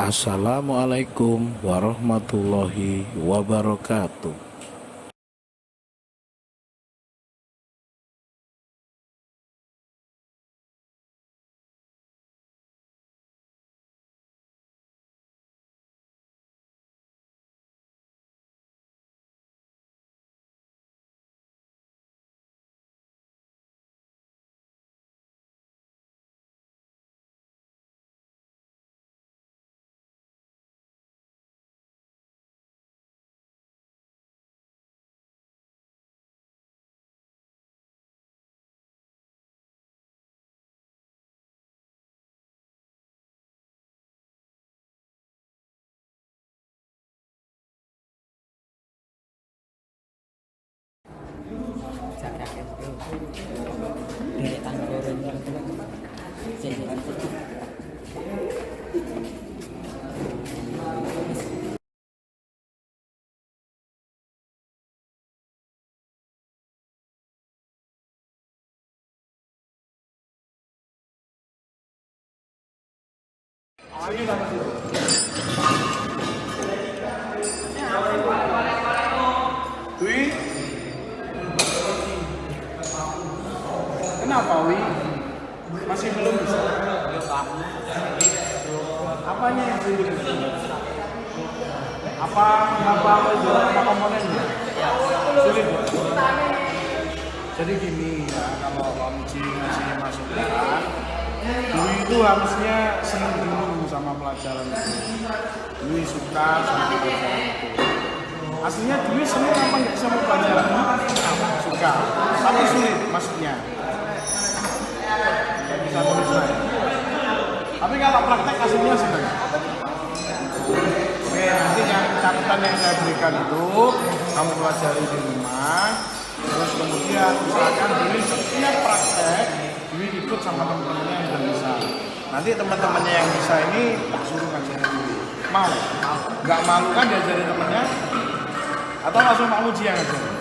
Assalamualaikum warahmatullahi wabarakatuh. Wi, kenapa Wi? Masih belum bisa? Apanya yang sulit? Apa komponennya? Sulit ya? Jadi gini ya, kalau Pak Muji ngasih masukan, Dwi itu harusnya senang dulu sama pelajaran itu. Dwi suka sama pelajaran itu. Aslinya Dwi senang apa nggak sama pelajaran itu? Suka, tapi sulit maksudnya. Nggak bisa tulis saya. Tapi kalau praktek aslinya senang. Oke, nanti yang catatan yang saya berikan itu kamu pelajari di rumah. Terus kemudian misalkan Dwi setiap praktek Dwi ikut sama teman-temannya yang belum bisa. Nanti teman-temannya yang bisa ini tak suruh ngajarin Dwi. Mau? Nggak malu kan diajarin temannya? Atau langsung Pak Muji yang ngajarin?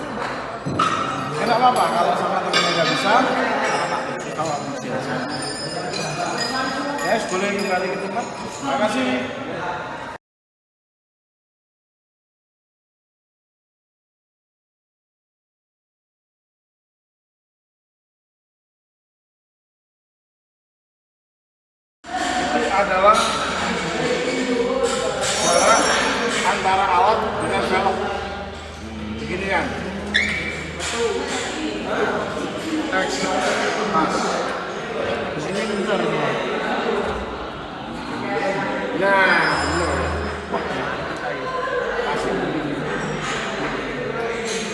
Ya nggak apa-apa, kalau sama temannya nggak bisa, kalau Pak Muji aja. Yes, boleh kembali ke tempat. Terima kasih. Itu adalah jarak antara alat dengan velg. Begini kan? X, pas. Di sini bentar. Nah, benar. Kasih begini.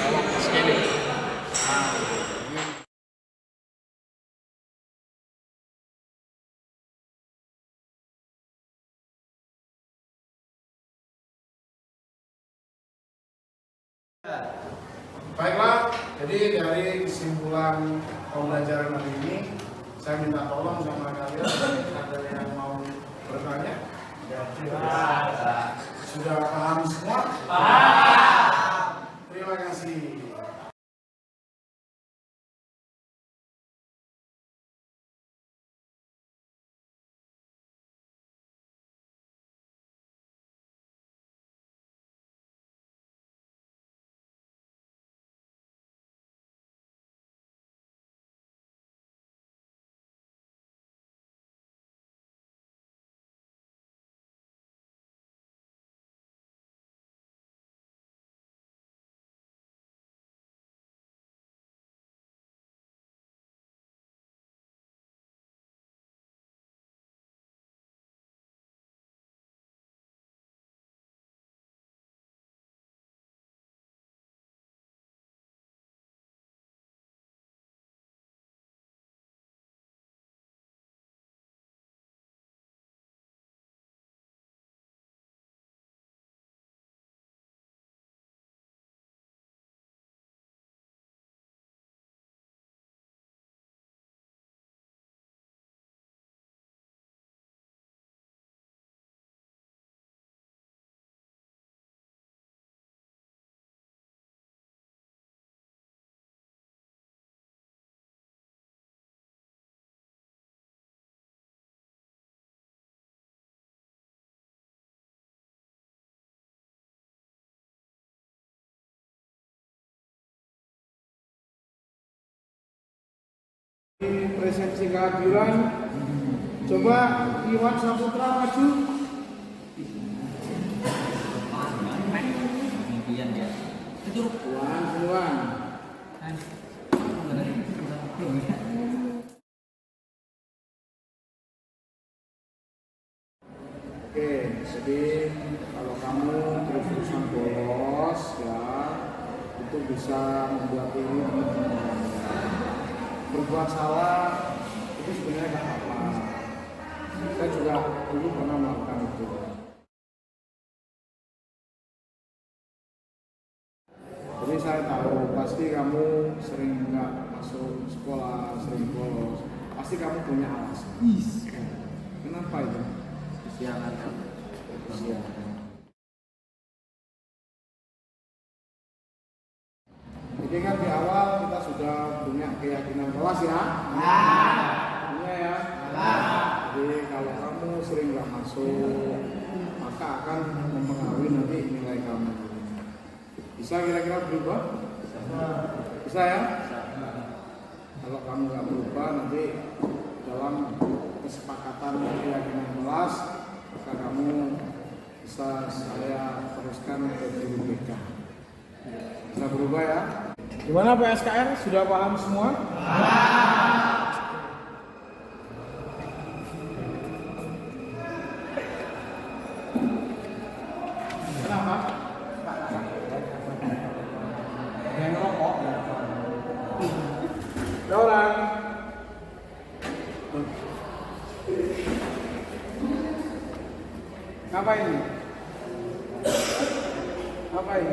Velg scaling. Nah, ini. Baiklah, jadi dari kesimpulan pembelajaran hari ini, saya minta tolong sama kalian, ada yang mau bertanya? Sudah paham semua? Terima kasih. Presensi kehadiran. Coba Iwan Saputra maju. Iwan. Oke, jadi kalau kamu terus-terusan bolos ya, itu bisa membuat diri berbuat salah itu sebenarnya nggak apa. Saya juga dulu pernah melakukan itu. Jadi saya tahu pasti kamu sering nggak masuk sekolah, sering bolos. Pasti kamu punya alasan. Kenapa itu? Kesiangan. Jadi kan di awal kita sudah punya keyakinan kelas ya. Punya ya. Jadi kalau kamu sering nggak masuk, maka akan mempengaruhi nanti nilai kamu. Bisa kira-kira berubah? Bisa ya? Kalau kamu nggak berubah nanti dalam kesepakatan keyakinan kelas, maka kamu bisa saya teruskan ke guru BK. Bisa berubah ya? Gimana PSKR? Sudah paham semua? Kenapa? Yang rokok? Ada orang? Ngapain? Ngapain?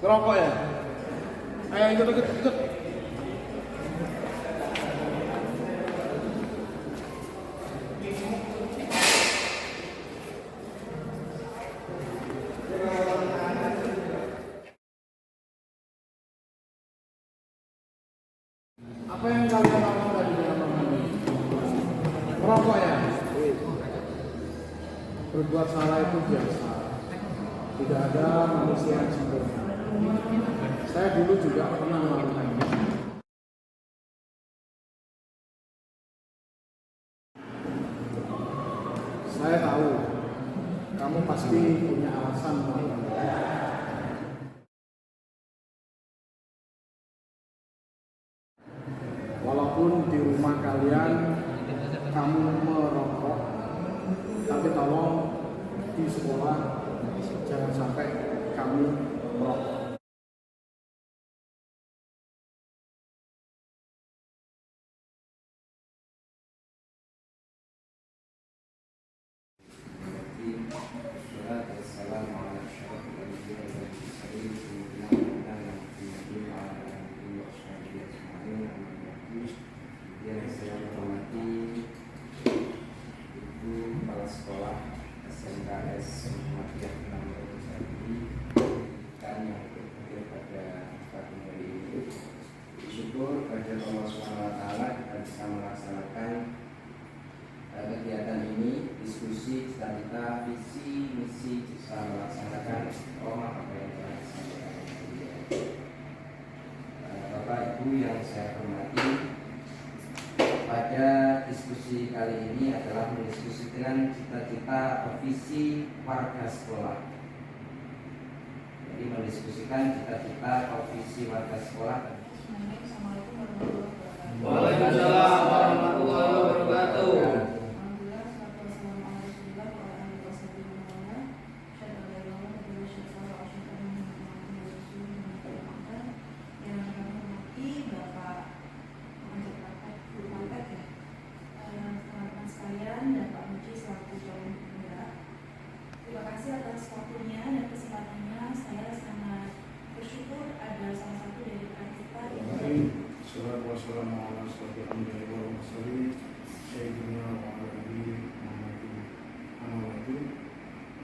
Ngerokok ya? Ayo ikut. Apa yang kalian lakukan tadi dalam ini? Ngerokok ya? Berbuat salah itu biasa. Tidak ada manusia yang sempurna. Saya dulu juga pernah melakukan itu. Saya tahu kamu pasti punya alasan melakukan itu. Walaupun di rumah kalian kamu merokok, tapi tolong di sekolah jangan sampai kamu merokok. Yang saya hormati Ibu Kepala Sekolah SMKS Muhammadiyah Namur Sari dan yang berhadir pada pagi hari ini. Bersyukur pada Allah SWT kita bisa melaksanakan kegiatan ini, diskusi, cita-cita, visi, misi, bisa melaksanakan istiqomah apa yang telah disampaikan. Bapak Ibu yang saya hormati, pada diskusi kali ini adalah mendiskusikan cita-cita atau visi warga sekolah. Jadi mendiskusikan cita-cita atau visi warga sekolah. Waalaikumsalam warahmatullahi wabarakatuh. Terima kasih atas waktunya dan kesempatannya. Saya sangat bersyukur ada salah satu dari kita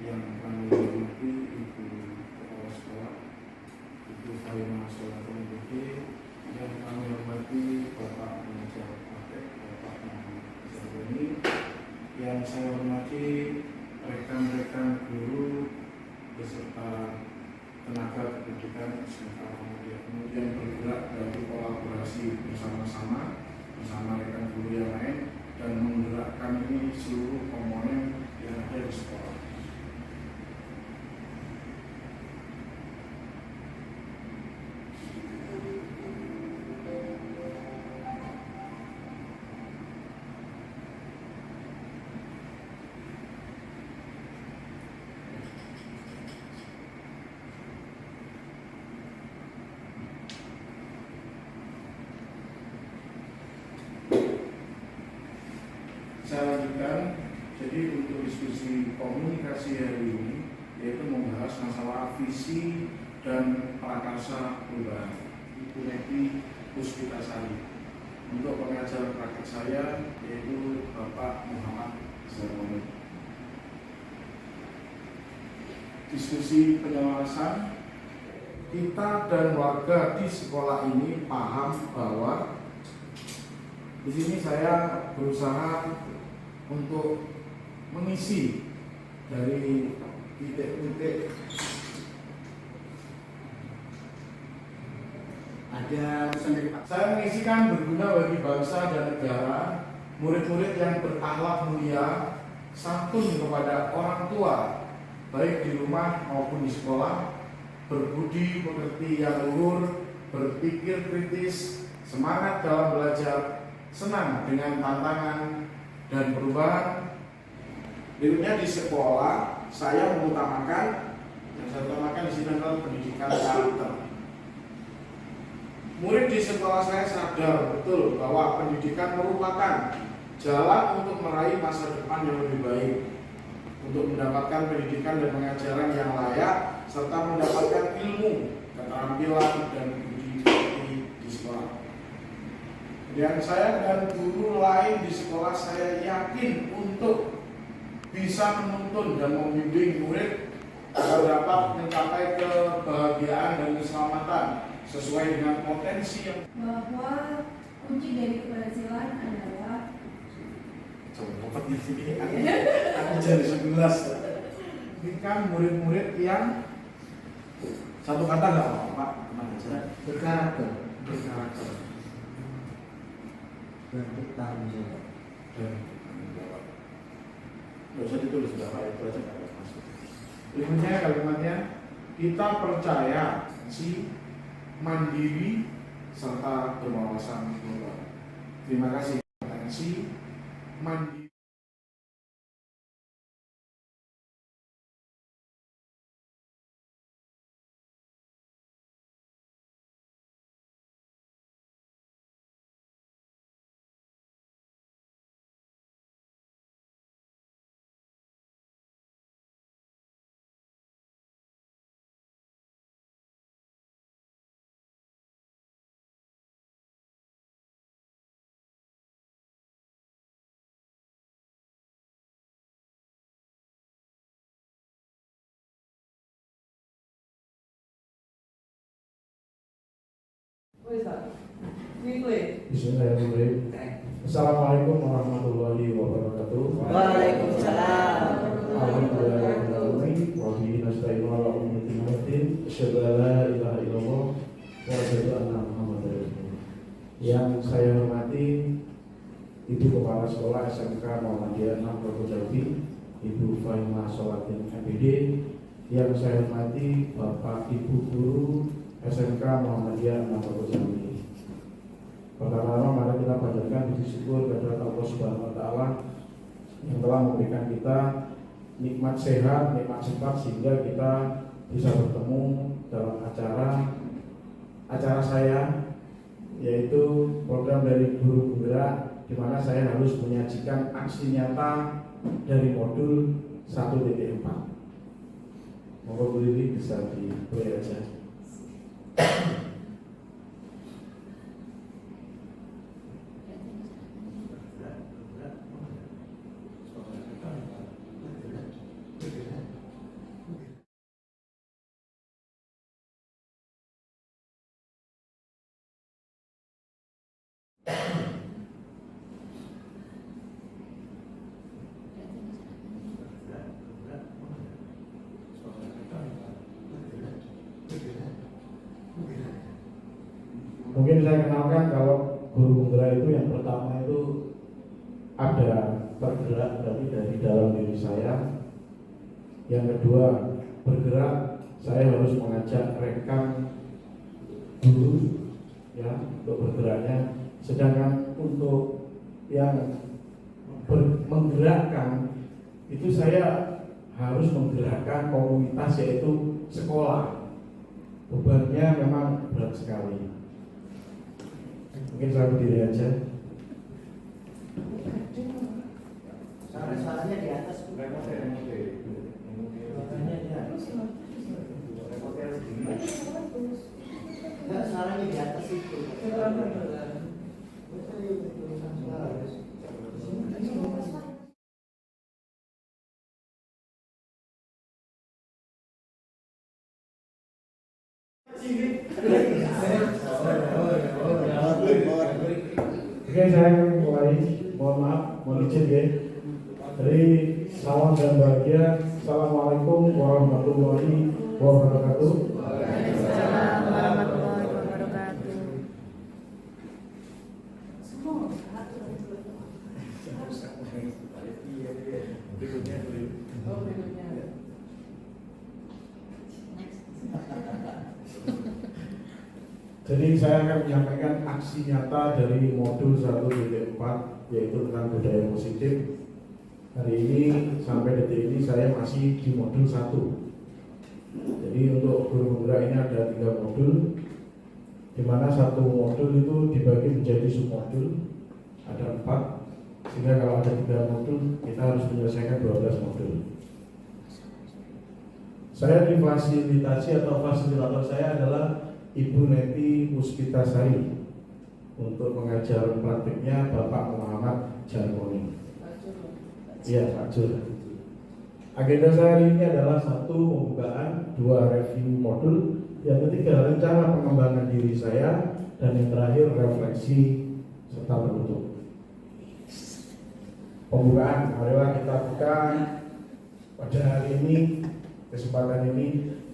yang kami hormati Ibu Kepala Sekolah, Ibu Farimah Solatul Budi, yang kami hormati Bapak Pengajar Praktek, Bapak Muhammad Zarbani, yang saya hormati rekan-rekan guru beserta tenaga pendidikan SMK Muhammadiyah, kemudian bergerak dari kolaborasi bersama rekan guru yang lain dan menggerakkan ini seluruh komponen yang ada di sekolah. Saya lanjutkan, jadi untuk diskusi komunikasi hari ini yaitu membahas masalah visi dan prakarsa perubahan Ibu Neti Puspitasari. Untuk pengajar praktek saya yaitu Bapak Muhammad Zarmoni. Diskusi penyelarasan, kita dan warga di sekolah ini paham bahwa di sini saya berusaha untuk mengisi dari titik-titik ada sendiri. Saya mengisikan berguna bagi bangsa dan negara, murid-murid yang berakhlak mulia, santun kepada orang tua, baik di rumah maupun di sekolah, berbudi pekerti yang luhur, berpikir kritis, semangat dalam belajar, senang dengan tantangan dan perubahan. Berikutnya di sekolah saya mengutamakan di sini adalah pendidikan karakter. Murid di sekolah saya sadar betul bahwa pendidikan merupakan jalan untuk meraih masa depan yang lebih baik, untuk mendapatkan pendidikan dan pengajaran yang layak serta mendapatkan ilmu, keterampilan dan budi pekerti di sekolah. Dan saya dan guru lain di sekolah saya yakin untuk bisa menuntun dan membimbing murid agar dapat mencapai kebahagiaan dan keselamatan sesuai dengan potensi yang bahwa kunci dari keberhasilan adalah coba di sini aku jadi 11. Ini kan murid-murid yang satu kata nggak apa Pak, berkarakter. Dan bertanggung jawab. Nggak usah ditulis sudah Pak, itu aja nggak ada masuk. Berikutnya kalimatnya, kita percaya mandiri serta berwawasan global. Terima kasih. Kompetensi mandiri. Bismillahirrahmanirrahim. Assalamualaikum warahmatullahi wabarakatuh. Waalaikumsalam. Alhamdulillahirrahmanirrahim. Wa bihi nasta'inu ala umuri din. Asyhadu an la ilaha illallah wa asyhadu anna Muhammadar Rasulullah. Yang saya hormati Ibu Kepala Sekolah SMK Muhammadiyah 6 Progo Jambi, Ibu Faimah Sholatin MPD. Yang saya hormati Bapak Ibu Guru SMK Muhammadiyah 6 Progo Jambi. Pertama-tama mari kita panjatkan puji syukur kepada Allah Subhanahu wa taala yang telah memberikan kita nikmat sehat, nikmat sempat sehingga kita bisa bertemu dalam acara saya, yaitu program dari Guru Penggerak, di mana saya harus menyajikan aksi nyata dari modul 1.4. Moga Bu Lili bisa di-play aja. saya itu yang pertama itu ada bergerak dari dalam diri saya. Yang kedua, bergerak, saya harus mengajak rekan dulu ya untuk bergeraknya. Sedangkan untuk yang menggerakkan itu saya harus menggerakkan komunitas, yaitu sekolah. Bebannya memang berat sekali. Mungkin saya berdiri aja. Suaranya di atas. Enggak, suaranya di atas itu. Oke, saya akan mulai. Mohon maaf, mohon izin ya. Jadi salam dan bahagia. Assalamualaikum warahmatullahi wabarakatuh. Waalaikumsalam warahmatullahi wabarakatuh. Jadi saya akan menyampaikan aksi nyata dari modul 1.4, yaitu tentang budaya positif. Hari ini sampai detik ini saya masih di modul 1. Jadi untuk guru penggerak ini ada 3 modul, di mana satu modul itu dibagi menjadi submodul, ada 4. Sehingga kalau ada 3 modul, kita harus menyelesaikan 12 modul. Saya difasilitasi atau fasilitator saya adalah Ibu Neti Puspitasari. Untuk pengajaran praktiknya Bapak Muhammad Jarmoni. Iya, Pak Jur. Agenda saya hari ini adalah 1. Pembukaan, 2. Review modul, yang ketiga rencana pengembangan diri saya, dan yang terakhir refleksi serta penutup. Pembukaan, marilah kita buka pada hari ini, kesempatan ini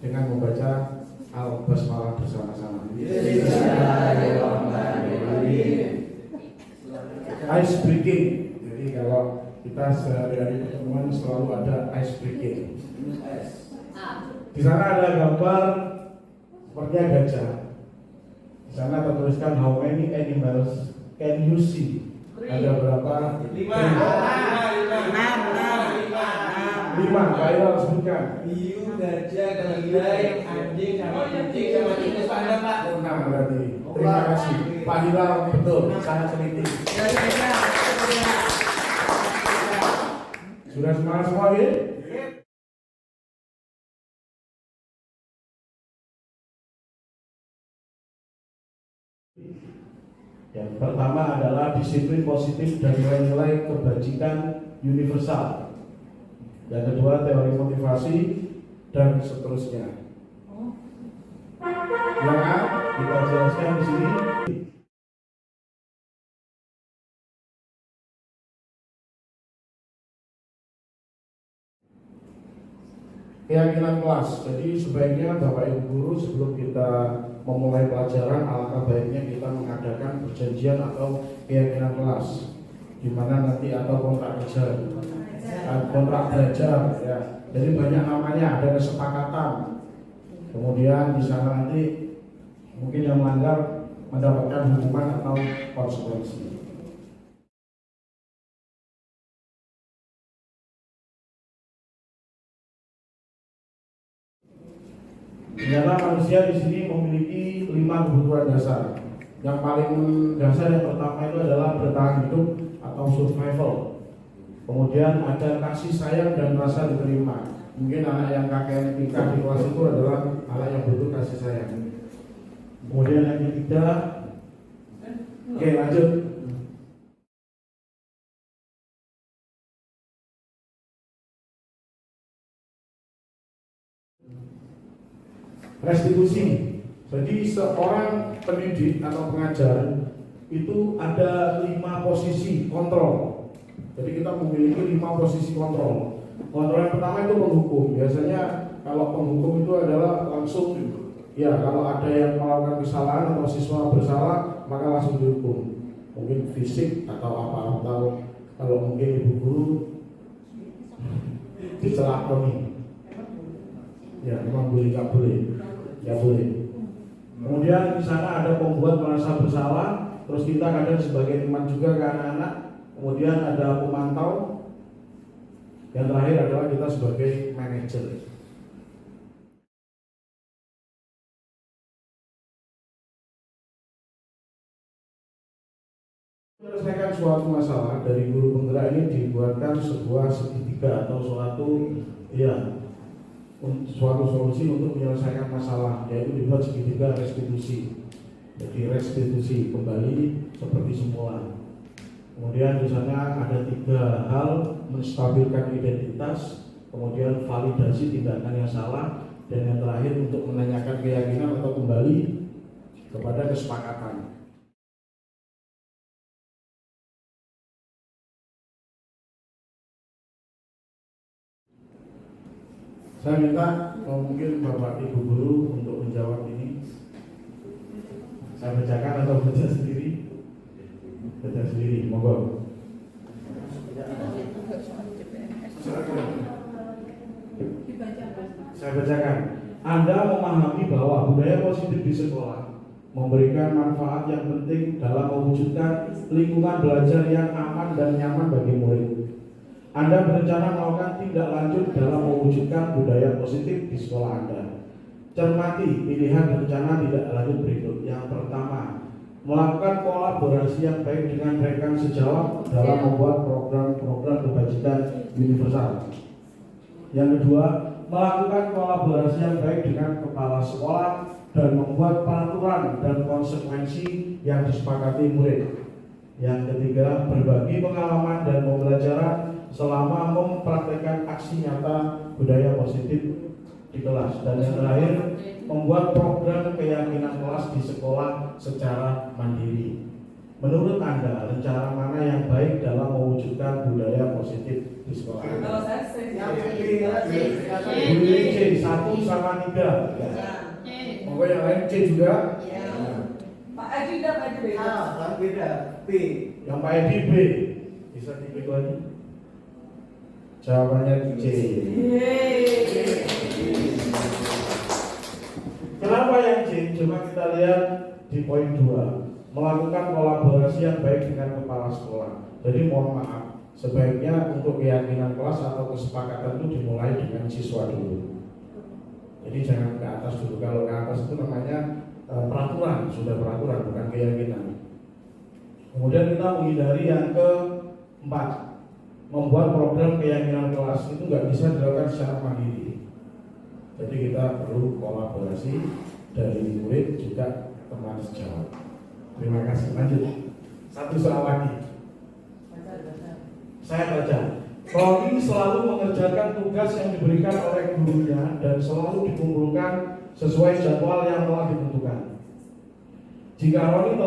dengan membaca Al-Basmalah bersama-sama. Ice breaking. Jadi kalau kita sehari-hari pertemuan selalu ada ice breaking. Di sana ada gambar sepertinya gajah. Di sana tertuliskan how many animals can you see? Ada berapa? 5. Kalian sebutkan. Hiu, gajah, keledai, anjing, sama kucing, sama tikus. Ada Pak. 6 berarti. Terima kasih. Pak Hilal betul, sangat teliti. Sudah semangat semua ya? Yang pertama adalah disiplin positif dan nilai-nilai kebajikan universal. Yang kedua teori motivasi dan seterusnya. Yang A kita jelaskan di sini. Keyakinan kelas. Jadi sebaiknya Bapak Ibu guru sebelum kita memulai pelajaran, alangkah baiknya kita mengadakan perjanjian atau keyakinan kelas, di mana nanti atau kontrak kerja, kontrak belajar ya. Jadi banyak namanya, ada kesepakatan. Kemudian di sana nanti mungkin yang melanggar mendapatkan hukuman atau konsekuensi. Ternyata manusia di sini memiliki 5 kebutuhan dasar. Yang paling dasar yang pertama itu adalah bertahan hidup atau survival. Kemudian ada kasih sayang dan rasa diterima. Mungkin anak yang kakek nikah di kelas itu adalah anak yang butuh kasih sayang. Kemudian yang ketiga, oke lanjut. Restitusi. Jadi seorang pendidik atau pengajar itu ada 5 posisi kontrol. Jadi kita memiliki 5 posisi kontrol. Kontrol yang pertama itu penghukum. Biasanya kalau penghukum itu adalah langsung, ya kalau ada yang melakukan kesalahan atau siswa bersalah maka langsung dihukum. mungkin fisik atau apa, atau kalau mungkin ibu guru dicelakoni, ya memang boleh nggak boleh, ya boleh. Kemudian di sana ada pembuat merasa bersalah, terus kita kadang sebagai teman juga ke anak-anak. Kemudian ada pemantau, yang terakhir adalah kita sebagai manajer. Menyelesaikan suatu masalah dari guru penggerak ini dibuatkan sebuah segitiga atau suatu solusi untuk menyelesaikan masalah, yaitu dibuat segitiga restitusi. Jadi restitusi kembali seperti semula. Kemudian di sana ada 3 hal: menstabilkan identitas, kemudian validasi tindakan yang salah, dan yang terakhir untuk menanyakan keyakinan atau kembali kepada kesepakatan. Saya minta mungkin Bapak Ibu Guru untuk menjawab ini. Saya bacakan atau baca sendiri? Baca sendiri, monggo. Saya bacakan. Anda memahami bahwa budaya positif di sekolah memberikan manfaat yang penting dalam mewujudkan lingkungan belajar yang aman dan nyaman bagi murid. Anda berencana melakukan tindak lanjut dalam mewujudkan budaya positif di sekolah Anda. Cermati pilihan rencana tindak lanjut berikut. Yang pertama, melakukan kolaborasi yang baik dengan rekan sejawat dalam membuat program-program kebajikan universal. Yang kedua, melakukan kolaborasi yang baik dengan kepala sekolah dan membuat peraturan dan konsekuensi yang disepakati murid. Yang ketiga, berbagi pengalaman dan pembelajaran selama mempraktekkan aksi nyata budaya positif di kelas. Dan yang terakhir, membuat program keyakinan kelas di sekolah secara mandiri. Menurut Anda, rencana mana yang baik dalam mewujudkan budaya positif di sekolah? Kalau saya C 1 sama 3. Monggo yang lain C juga. Pak Edi dan beda. B. Yang Pak Edi B. Bisa dipilih lagi? Jawabannya C. Kenapa yang C? Coba kita lihat di poin 2. Melakukan kolaborasi yang baik dengan kepala sekolah. Jadi mohon maaf, sebaiknya untuk keyakinan kelas atau kesepakatan itu dimulai dengan siswa dulu. Jadi jangan ke atas dulu. Kalau ke atas itu namanya peraturan, sudah peraturan, bukan keyakinan. Kemudian kita menghindari yang keempat, membuat program keyakinan kelas itu nggak bisa dilakukan secara mandiri. Jadi kita perlu kolaborasi dari murid juga teman sejawat. Terima kasih. Lanjut. Satu soal lagi. Saya baca. Roni selalu mengerjakan tugas yang diberikan oleh gurunya dan selalu dikumpulkan sesuai jadwal yang telah ditentukan. Jika Roni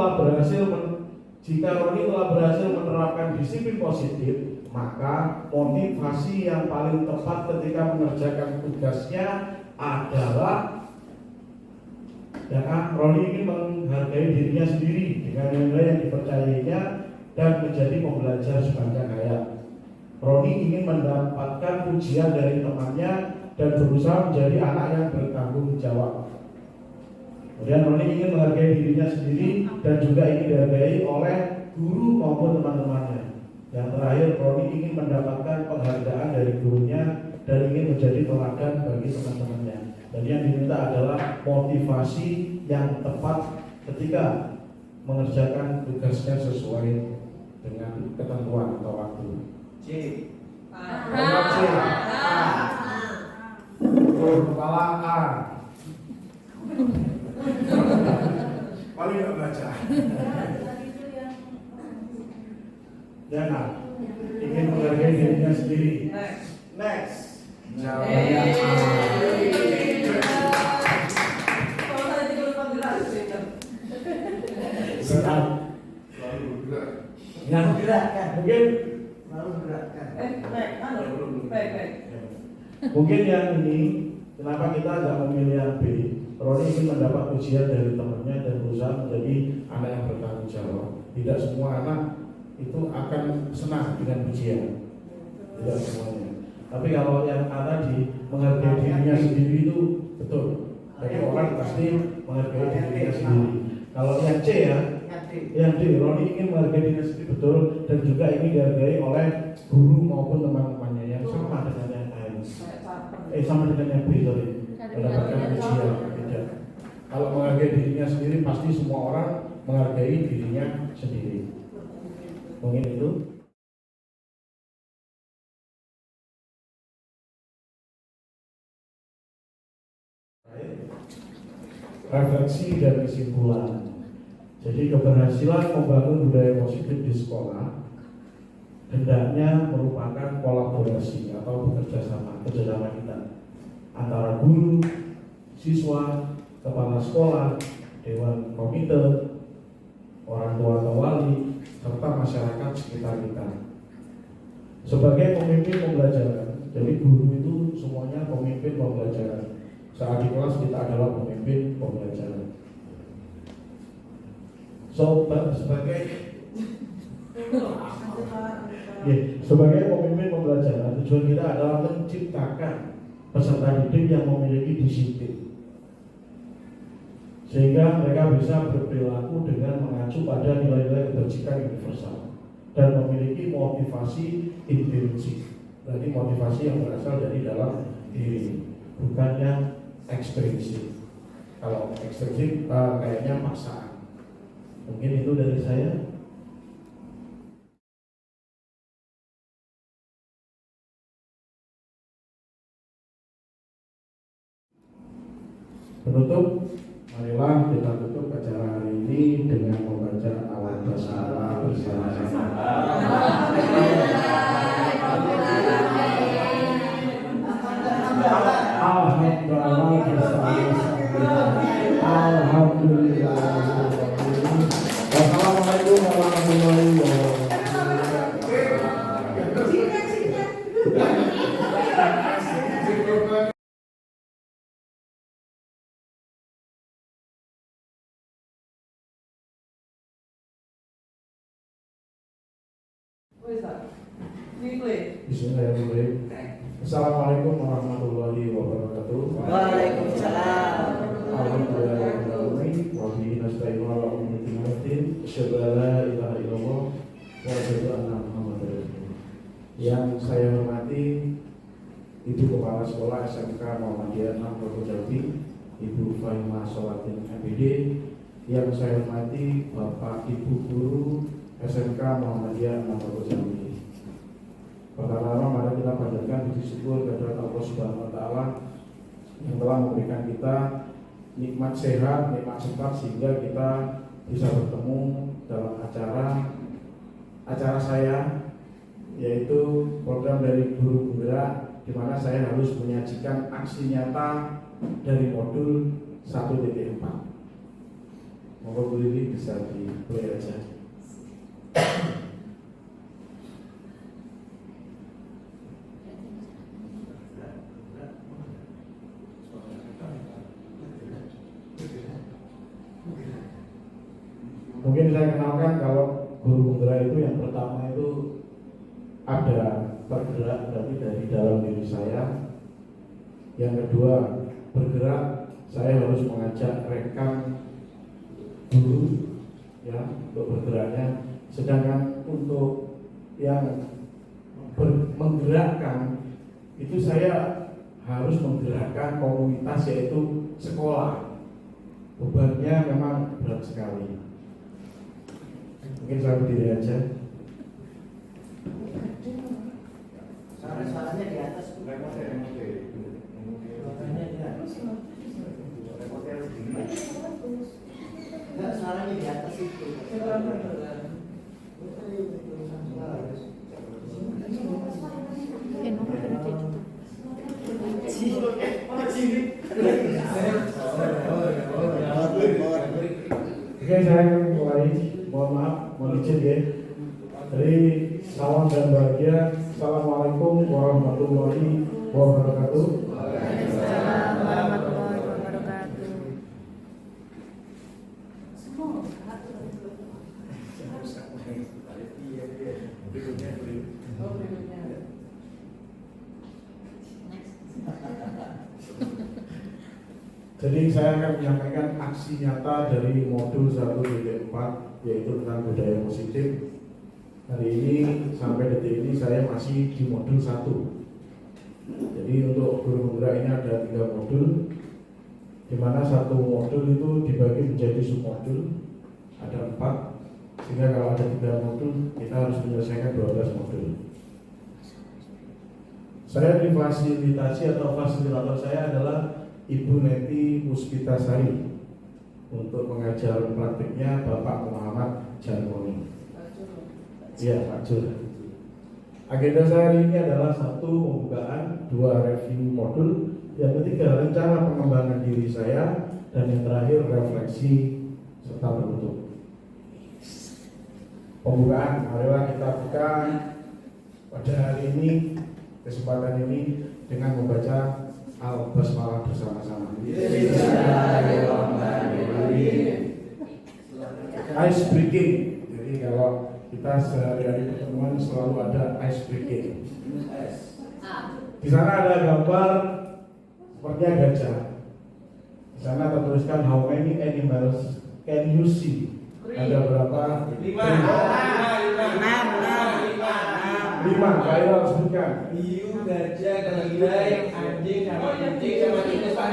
telah berhasil menerapkan disiplin positif, maka motivasi yang paling tepat ketika mengerjakan tugasnya adalah Roni ingin menghargai dirinya sendiri dengan nilai yang dipercayainya dan menjadi pembelajar sepanjang hayat. Roni ingin mendapatkan pujian dari temannya dan berusaha menjadi anak yang bertanggung jawab. Kemudian Roni ingin menghargai dirinya sendiri dan juga ingin dihargai oleh guru maupun teman-temannya. Yang terakhir, Roni ingin mendapatkan penghargaan dari gurunya dan ingin menjadi teladan bagi teman-temannya. Dan yang diminta adalah motivasi yang tepat ketika mengerjakan tugasnya sesuai dengan ketentuan atau waktu. C. C. Kepala A. Paling nggak baca. Dan A. Ingin menghargai dirinya sendiri. Next. Jawabannya A. Siap. Yang mungkin mungkin yang ini kenapa kita agak memilih yang B. Roni ingin mendapat ujian dari temannya dan berusaha menjadi anak yang bertanggung jawab. Tidak semua anak itu akan senang dengan ujian, tidak semuanya. Tapi kalau yang A tadi menghargai dirinya sendiri itu betul. Jadi orang pasti menghargai dirinya sendiri. Kalau yang C ya, yang D, Roni ingin menghargai dirinya sendiri betul dan juga ingin dihargai oleh guru maupun teman-temannya yang sama dengan yang lain. Sama dengan yang B, sorry. Mendapatkan ujian tidak. Kalau menghargai dirinya sendiri pasti semua orang menghargai dirinya sendiri. Mungkin itu. Refleksi dan kesimpulan. Jadi keberhasilan membangun budaya positif di sekolah hendaknya merupakan kolaborasi atau kerjasama kita antara guru, siswa, kepala sekolah, dewan komite, orang tua atau wali, serta masyarakat sekitar kita. Sebagai pemimpin pembelajaran, jadi guru itu semuanya pemimpin pembelajaran. Saat di kelas kita adalah pemimpin pembelajaran. Sebagai pemimpin pembelajaran, tujuan kita adalah menciptakan peserta didik yang memiliki disiplin, sehingga mereka bisa berperilaku dengan mengacu pada nilai-nilai kebajikan universal dan memiliki motivasi intrinsik. Berarti motivasi yang berasal dari dalam diri, bukan yang ekstrinsik. Kalau ekstrinsik kayaknya paksaan. Mungkin itu dari saya. Penutup, marilah kita tutup acara hari ini dengan membaca awal basmalah bersama-sama. Alhamdulillah. Wassalamualaikum warahmatullahi wabarakatuh. Bismillahirrahmanirrahim. Assalamualaikum warahmatullahi wabarakatuh. Waalaikumsalam. Alhamdulillahirrahmanirrahim. Wa bihi nasta'inu ala umuri din. Asyhadu an la ilaha illallah wa asyhadu anna Muhammadar Rasulullah. Yang saya hormati Ibu Kepala Sekolah SMK Muhammadiyah 6 Progo Jambi, Ibu Faimah Sholatin MPD. Yang saya hormati Bapak Ibu Guru SMK Muhammadiyah 6 Progo Jambi. Pertama-tama mari kita panjatkan puji syukur kepada Allah Subhanahu wa taala yang telah memberikan kita nikmat sehat, nikmat sempat sehingga kita bisa bertemu dalam acara saya, yaitu program dari Guru Penggerak, di mana saya harus menyajikan aksi nyata dari modul 1.4. Moga Bu Lili bisa di-play aja. Mungkin saya kenalkan kalau guru penggerak itu yang pertama itu ada bergerak berarti dari dalam diri saya. Yang kedua bergerak, saya harus mengajak rekan guru ya untuk bergeraknya. Sedangkan untuk yang menggerakkan itu saya harus menggerakkan komunitas yaitu sekolah. Bebannya memang berat sekali. Mungkin saya berdiri aja. Suaranya di atas. Enggak, suaranya di atas itu. Oke, saya mulai. Mohon maaf, mohon izin ya. Jadi salam dan bahagia. Assalamualaikum warahmatullahi wabarakatuh. Waalaikumsalam warahmatullahi wabarakatuh. Berikutnya. Jadi saya akan menyampaikan aksi nyata dari modul 1.4 yaitu tentang budaya positif. Hari ini sampai detik ini saya masih di modul 1. Jadi untuk guru penggerak ini ada 3 modul, di mana satu modul itu dibagi menjadi submodul, ada 4, sehingga kalau ada 3 modul kita harus menyelesaikan 12 modul. Saya difasilitasi atau fasilitator saya adalah Ibu Neti Puspitasari. Untuk pengajar praktiknya Bapak Muhammad Jarmoni. Iya, Pak Jur. Agenda saya hari ini adalah 1 pembukaan, 2 review modul, yang ketiga rencana pengembangan diri saya, dan yang terakhir refleksi serta penutup. Pembukaan, marilah kita buka pada hari ini, kesempatan ini dengan membaca Al-Basmalah bersama-sama. Ice breaking. Jadi kalau kita sehari-hari pertemuan selalu ada ice breaking. Di sana ada gambar sepertinya gajah. Di sana tertuliskan how many animals can you see? Ada berapa? 5. Kalian sebutkan. Hiu, gajah, keledai, anjing, sama kucing, sama tikus, Pak.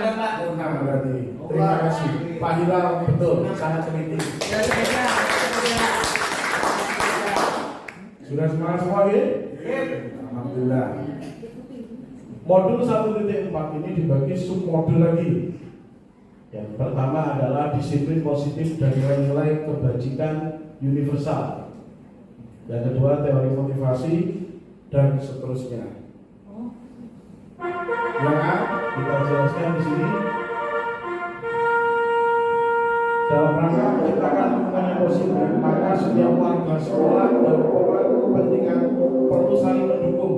6 berarti. Terima kasih. Pak Hilal betul, sangat teliti. Sudah semangat semua ya? Alhamdulillah. Modul 1.4 ini dibagi submodul lagi. Yang pertama adalah disiplin positif dan nilai-nilai kebajikan universal. Yang kedua teori motivasi dan seterusnya. Yang A kita jelaskan di sini. Dalam rangka menciptakan lingkungan yang positif, maka setiap warga sekolah dan pemangku kepentingan perlu saling mendukung,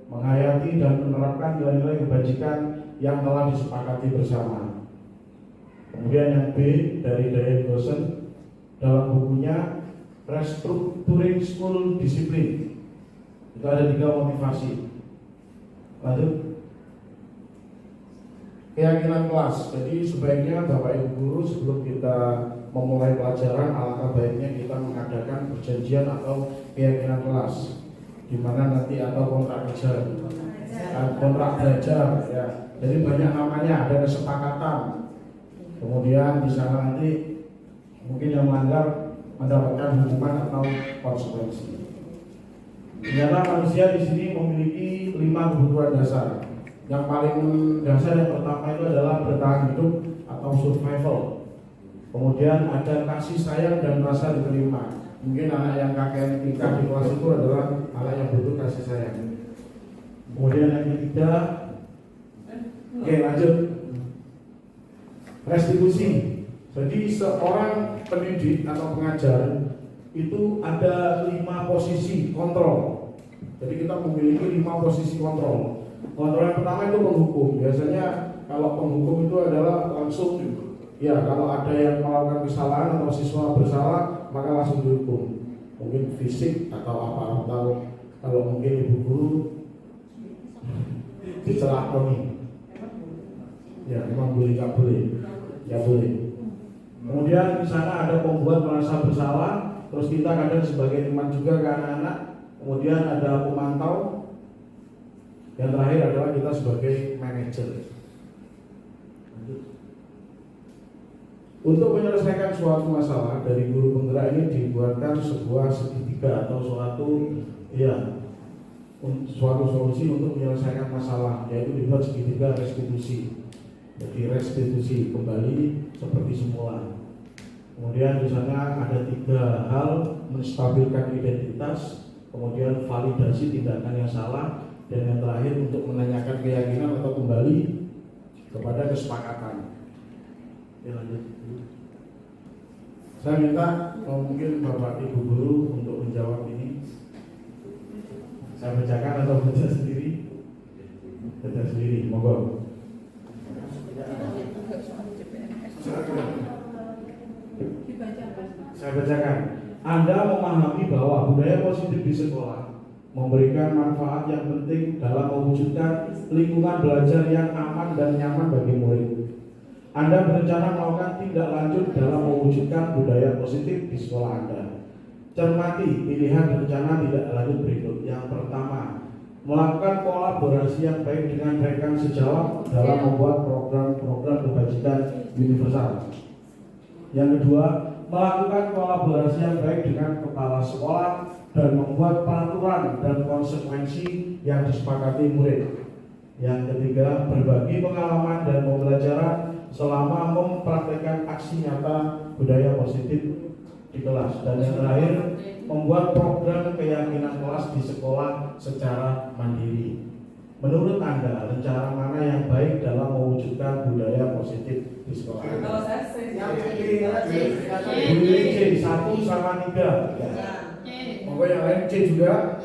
menghayati dan menerapkan nilai-nilai kebajikan yang telah disepakati bersama. Kemudian yang B dari Diane Gosen dalam bukunya Restructuring School Discipline, itu ada 3 motivasi. Lanjut, keyakinan kelas. Jadi sebaiknya Bapak Ibu guru sebelum kita memulai pelajaran, alangkah baiknya kita mengadakan perjanjian atau keyakinan kelas, di mana nanti atau kontrak kerja, kontrak belajar, ya. Jadi banyak namanya, ada kesepakatan. Kemudian di sana nanti mungkin yang melanggar mendapatkan hukuman atau konsekuensi. Ternyata manusia di sini memiliki 5 kebutuhan dasar. Yang paling dasar yang pertama itu adalah bertahan hidup atau survival. Kemudian ada kasih sayang dan rasa diterima. Mungkin anak yang kakek tingkat di kelas itu adalah anak yang butuh kasih sayang. Kemudian yang ketiga, oke lanjut, restitusi. Jadi seorang pendidik atau pengajar itu ada 5 posisi kontrol. Jadi kita memiliki 5 posisi kontrol. Kontrol yang pertama itu penghukum. Biasanya kalau penghukum itu adalah langsung, ya kalau ada yang melakukan kesalahan atau siswa bersalah maka langsung dihukum. Mungkin fisik atau apa, atau kalau mungkin ibu guru dicelakoni. Ya memang boleh, nggak boleh, ya boleh. Kemudian di sana ada pembuat merasa bersalah, terus kita kadang sebagai teman juga ke anak-anak. Kemudian ada pemantau. Yang terakhir adalah kita sebagai manajer. Untuk menyelesaikan suatu masalah, dari guru penggerak ini dibuatkan sebuah segitiga atau suatu solusi untuk menyelesaikan masalah, yaitu dibuat segitiga restitusi. Jadi restitusi kembali seperti semula. Kemudian di sana ada 3 hal: menstabilkan identitas, kemudian validasi tindakan yang salah, dan yang terakhir untuk menanyakan keyakinan atau kembali kepada kesepakatan. Ya, lanjut. Saya minta mungkin Bapak Ibu guru untuk menjawab ini. Saya bacakan atau baca sendiri? Baca sendiri, monggo. Saya bacakan. Anda memahami bahwa budaya positif di sekolah memberikan manfaat yang penting dalam mewujudkan lingkungan belajar yang aman dan nyaman bagi murid. Anda berencana melakukan tindak lanjut dalam mewujudkan budaya positif di sekolah Anda. Cermati pilihan rencana tindak lanjut berikut. Yang pertama, melakukan kolaborasi yang baik dengan rekan sejawat dalam membuat program-program kebajikan universal. Yang kedua, melakukan kolaborasi yang baik dengan kepala sekolah dan membuat peraturan dan konsekuensi yang disepakati murid. Yang ketiga, berbagi pengalaman dan pembelajaran selama mempraktekkan aksi nyata budaya positif di kelas. Dan yang terakhir, membuat program keyakinan kelas di sekolah secara mandiri. Menurut Anda, rencana mana yang baik dalam mewujudkan budaya positif di sekolah Anda? Kalau saya Yang Pilih C 1 sama 3. Pokoknya yang lain C juga.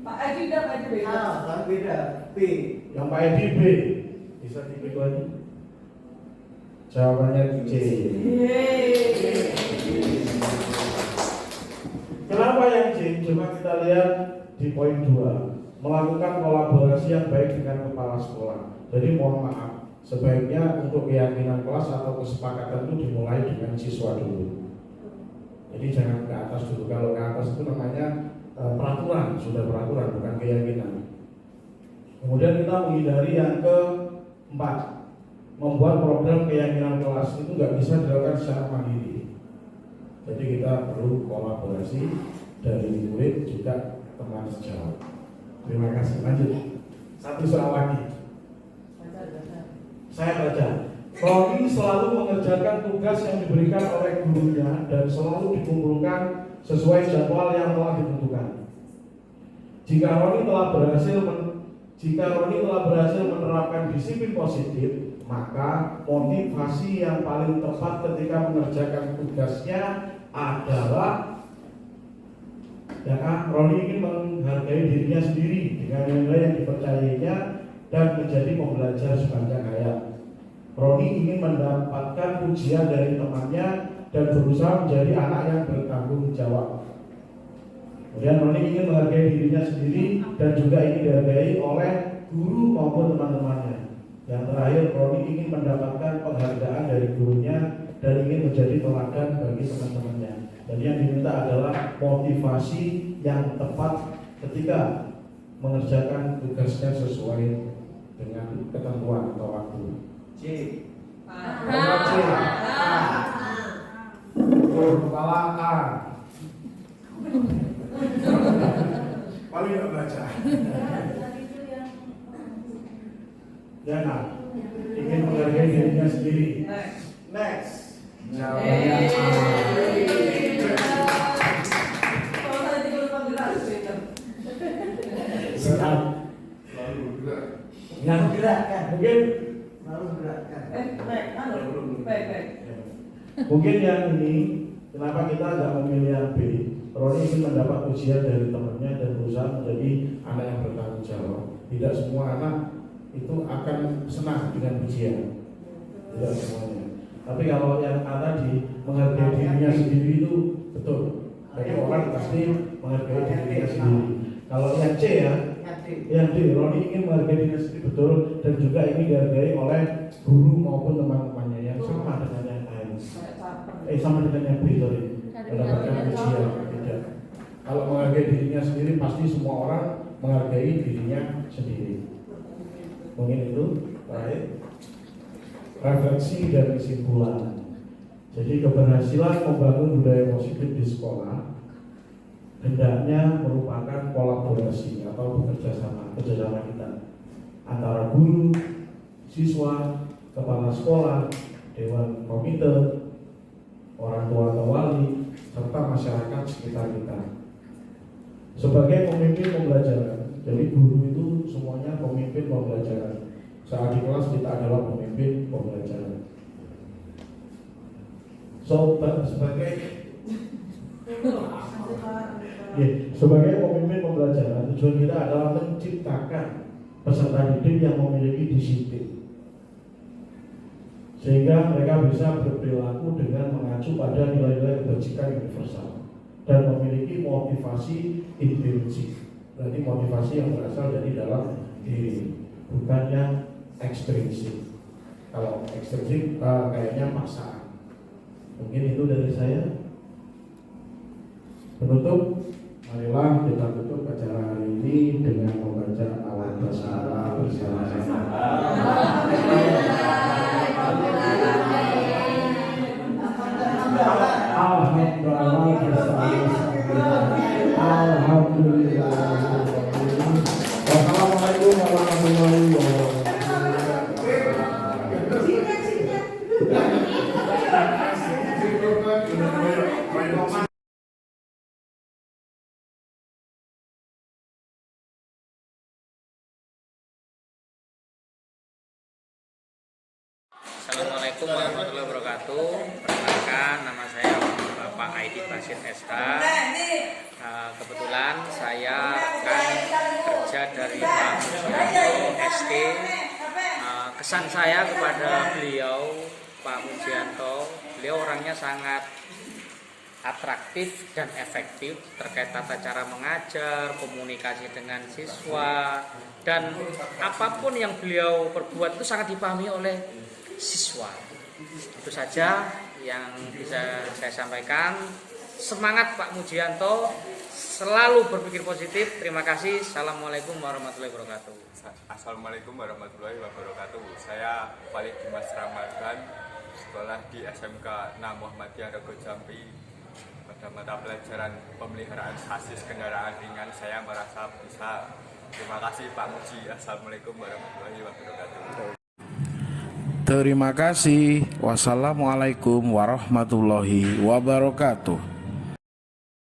Pak Edi udah Pak Edi beda. beda. B. Yang Pak Edi B. Bisa dipilih lagi? Jawabannya C. Kenapa yang C? Coba kita lihat di poin 2. Melakukan kolaborasi yang baik dengan kepala sekolah. Jadi mohon maaf, sebaiknya untuk keyakinan kelas atau kesepakatan itu dimulai dengan siswa dulu. Jadi jangan ke atas dulu. Kalau ke atas itu namanya peraturan, sudah peraturan, bukan keyakinan. Kemudian kita menghindari yang keempat, membuat program keyakinan kelas itu nggak bisa dilakukan secara mandiri. Jadi kita perlu kolaborasi dari murid juga teman sejawat. Terima kasih. Lanjut. Satu soal lagi. Saya baca. Roni selalu mengerjakan tugas yang diberikan oleh gurunya dan selalu dikumpulkan sesuai jadwal yang telah ditentukan. Jika Roni telah berhasil menerapkan disiplin positif, maka motivasi yang paling tepat ketika mengerjakan tugasnya adalah Roni ingin menghargai dirinya sendiri dengan nilai yang dipercayainya dan menjadi pembelajar sepanjang hayat. Roni ingin mendapatkan pujian dari temannya dan berusaha menjadi anak yang bertanggung jawab. Kemudian Roni ingin menghargai dirinya sendiri dan juga ingin dihargai oleh guru maupun teman-temannya. Yang terakhir, Roni ingin mendapatkan penghargaan dari gurunya dan ingin menjadi teladan bagi teman-temannya. Dan yang diminta adalah motivasi yang tepat ketika mengerjakan tugasnya sesuai dengan ketentuan atau waktu. C. C. Kepala A. Paling nggak baca. Dan A. Ingin menghargai dirinya sendiri. Next. Jawabannya A. Kalau saya tiga lupa gerak beda. Siap. Yang Gerakan. mungkin Baik. mungkin yang ini kenapa kita nggak memilih yang B? Roni ingin mendapat ujian dari temannya dan berusaha menjadi anak yang bertanggung jawab. Tidak semua anak itu akan senang dengan ujian, tidak semuanya. Tapi kalau yang A tadi menghargai dirinya sendiri itu betul. Bagi orang pasti menghargai dirinya sendiri. Kalau yang C ya, yang D, Roni ingin menghargai dirinya sendiri betul dan juga ingin dihargai oleh guru maupun teman-temannya yang sama dengan yang lain. Sama dengan yang B sorry. Mendapatkan ujian tidak. Kalau menghargai dirinya sendiri pasti semua orang menghargai dirinya sendiri. Mungkin itu baik. Refleksi dan kesimpulan. Jadi keberhasilan membangun budaya positif di sekolah hendaknya merupakan kolaborasi atau kerjasama kita antara guru, siswa, kepala sekolah, dewan komite, orang tua atau wali, serta masyarakat sekitar kita. Sebagai pemimpin pembelajaran, jadi guru itu semuanya pemimpin pembelajaran. Saat di kelas kita adalah pemimpin pembelajaran. Sebagai pemimpin pembelajaran, tujuan kita adalah menciptakan peserta didik yang memiliki disiplin, sehingga mereka bisa berperilaku dengan mengacu pada nilai-nilai kebajikan universal. dan memiliki motivasi intrinsik. Berarti motivasi yang berasal dari dalam diri, bukan yang ekstrinsik. Kalau ekstrinsik kayaknya paksaan. Mungkin itu dari saya. Penutup, marilah kita tutup acara hari ini dengan membaca awal basmalah bersama-sama. Alhamdulillah. Wassalamualaikum warahmatullahi wabarakatuh. Assalamualaikum warahmatullahi wabarakatuh. Perkenalkan, nama saya Bapak Aidi Basit SH. Kebetulan saya akan kerja dari Pak Mujianto ST. Kesan saya kepada beliau, Pak Mujianto, beliau orangnya sangat atraktif dan efektif terkait tata cara mengajar, komunikasi dengan siswa, dan apapun yang beliau perbuat itu sangat dipahami oleh siswa. Itu saja yang bisa saya sampaikan. Semangat Pak Mujianto, selalu berpikir positif. Terima kasih. Assalamualaikum warahmatullahi wabarakatuh. Assalamualaikum warahmatullahi wabarakatuh. Saya Walid Dimas Ramadan, sekolah di SMK 6 Muhammadiyah Rego Jambi. Pada mata pelajaran pemeliharaan sasis kendaraan ringan saya merasa bisa. Terima kasih Pak Muji. Assalamualaikum warahmatullahi wabarakatuh. Terima kasih. Wassalamualaikum warahmatullahi wabarakatuh.